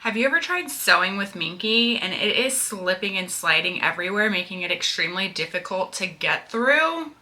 Have you ever tried sewing with Minky and it is slipping and sliding everywhere, making it extremely difficult to get through?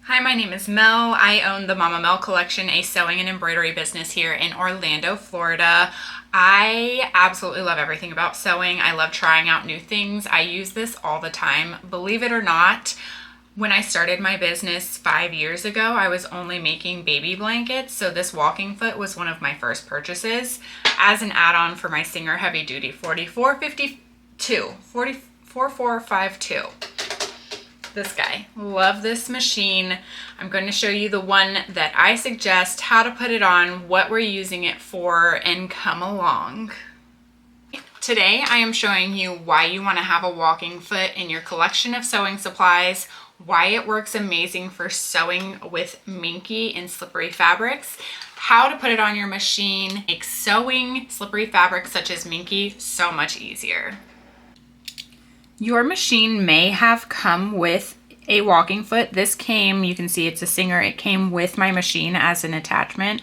Hi, my name is Mel. I own the Mama Mel Collection, a sewing and embroidery business here in Orlando, Florida. I absolutely love everything about sewing. I love trying out new things. I use this all the time. Believe it or not, when I started my business 5 years ago, I was only making baby blankets, so this walking foot was one of my first purchases as an add-on for my Singer Heavy Duty 4452. This guy. Love this machine. I'm going to show you the one that I suggest, how to put it on, what we're using it for, and come along. Today I am showing you why you want to have a walking foot in your collection of sewing supplies, why it works amazing for sewing with Minky and slippery fabrics, how to put it on your machine, make sewing slippery fabrics such as Minky so much easier. Your machine may have come with a walking foot. This came, you can see it's a Singer, it came with my machine as an attachment.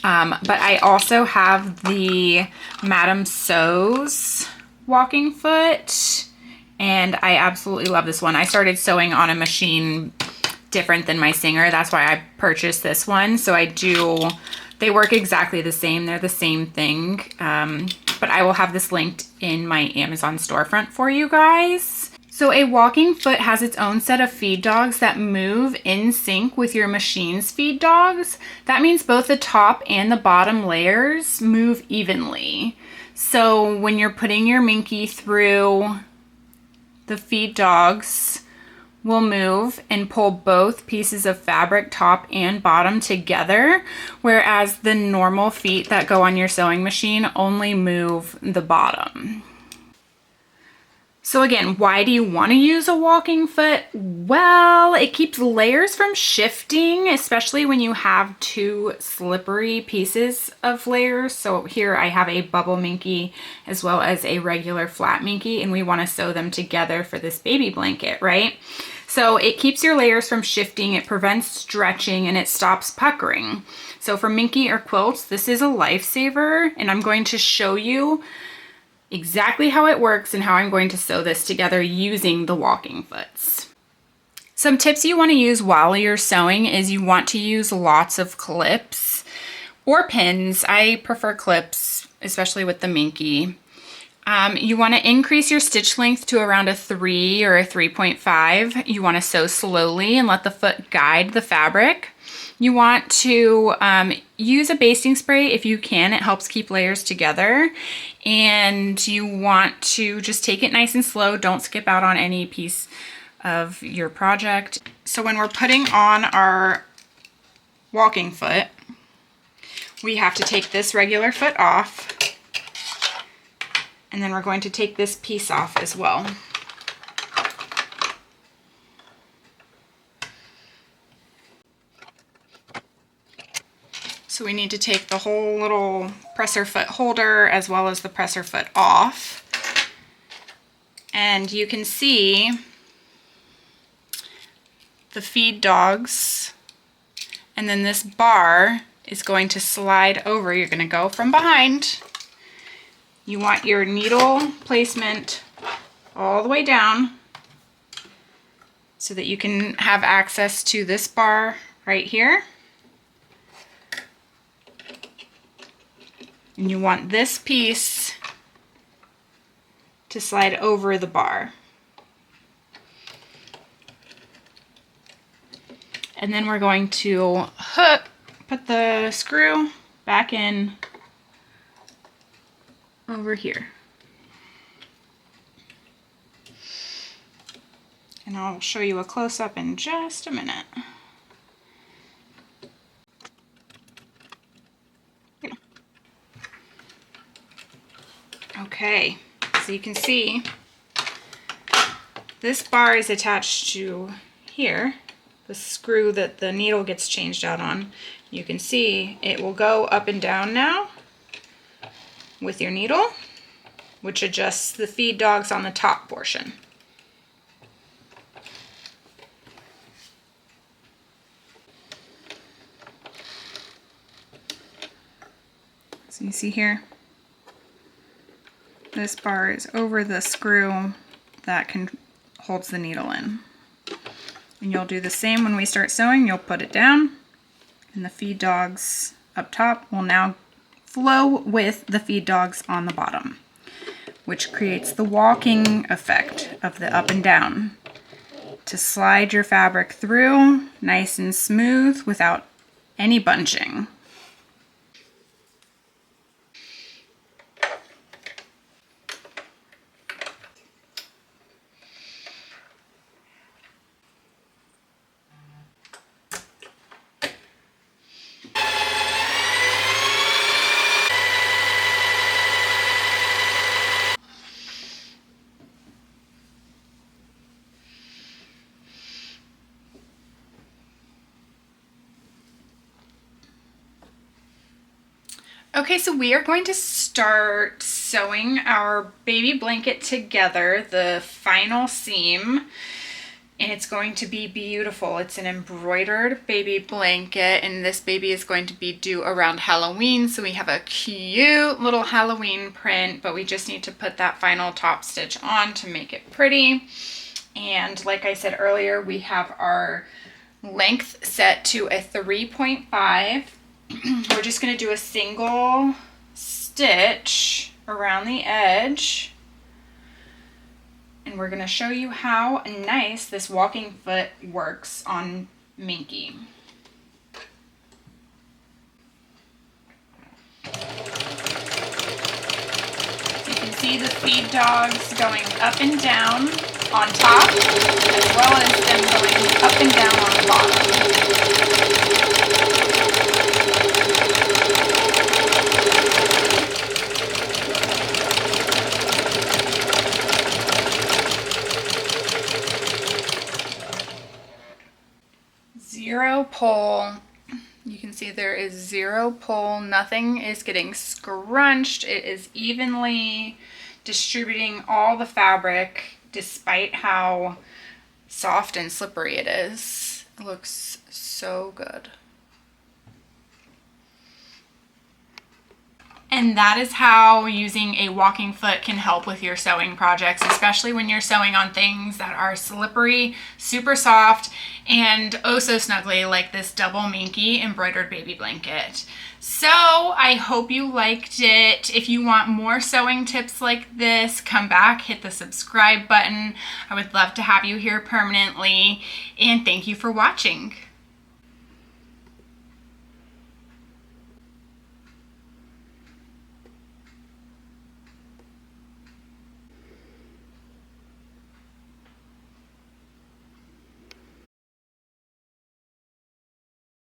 But I also have the Madame Sew's walking foot, and I absolutely love this one. I started sewing on a machine different than my Singer. That's why I purchased this one. So they work exactly the same. They're the same thing. But I will have this linked in my Amazon storefront for you guys. So a walking foot has its own set of feed dogs that move in sync with your machine's feed dogs. That means both the top and the bottom layers move evenly. So when you're putting your Minky through, the feed dogs will move and pull both pieces of fabric, top and bottom, together, whereas the normal feet that go on your sewing machine only move the bottom. So again, why do you want to use a walking foot? Well, it keeps layers from shifting, especially when you have two slippery pieces of layers. So here I have a bubble Minky as well as a regular flat Minky, and we want to sew them together for this baby blanket, right? So it keeps your layers from shifting, it prevents stretching, and it stops puckering. So for Minky or quilts, this is a lifesaver, and I'm going to show you exactly how it works and how I'm going to sew this together using the walking foots. Some tips you want to use while you're sewing is you want to use lots of clips or pins. I prefer clips, especially with the Minky. You want to increase your stitch length to around a 3 or a 3.5. You want to sew slowly and let the foot guide the fabric. You want to use a basting spray if you can. It helps keep layers together. And you want to just take it nice and slow. Don't skip out on any piece of your project. So when we're putting on our walking foot, we have to take this regular foot off. And then we're going to take this piece off as well. So we need to take the whole little presser foot holder as well as the presser foot off. And you can see the feed dogs, and then this bar is going to slide over. You're going to go from behind. You want your needle placement all the way down so that you can have access to this bar right here. And you want this piece to slide over the bar. And then we're going to put the screw back in over here. And I'll show you a close-up in just a minute. Okay, so you can see this bar is attached to here, the screw that the needle gets changed out on. You can see it will go up and down now with your needle. which adjusts the feed dogs on the top portion. So you see here, this bar is over the screw that holds the needle in. And you'll do the same when we start sewing. You'll put it down, and the feed dogs up top will now flow with the feed dogs on the bottom, which creates the walking effect of the up and down to slide your fabric through nice and smooth without any bunching. Okay, so we are going to start sewing our baby blanket together, the final seam, and it's going to be beautiful. It's an embroidered baby blanket, and this baby is going to be due around Halloween, so we have a cute little Halloween print, but we just need to put that final top stitch on to make it pretty. And like I said earlier, we have our length set to a 3.5. We're just going to do a single stitch around the edge, and we're going to show you how nice this walking foot works on Minky. You can see the feed dogs going up and down on top, as well as them going up and down on the bottom. Zero pull. You can see there is zero pull. Nothing is getting scrunched. It is evenly distributing all the fabric despite how soft and slippery it is. It looks so good. And that is how using a walking foot can help with your sewing projects, especially when you're sewing on things that are slippery, super soft, and oh so snuggly, like this double Minky embroidered baby blanket. So I hope you liked it. If you want more sewing tips like this, come back, hit the subscribe button. I would love to have you here permanently, and thank you for watching.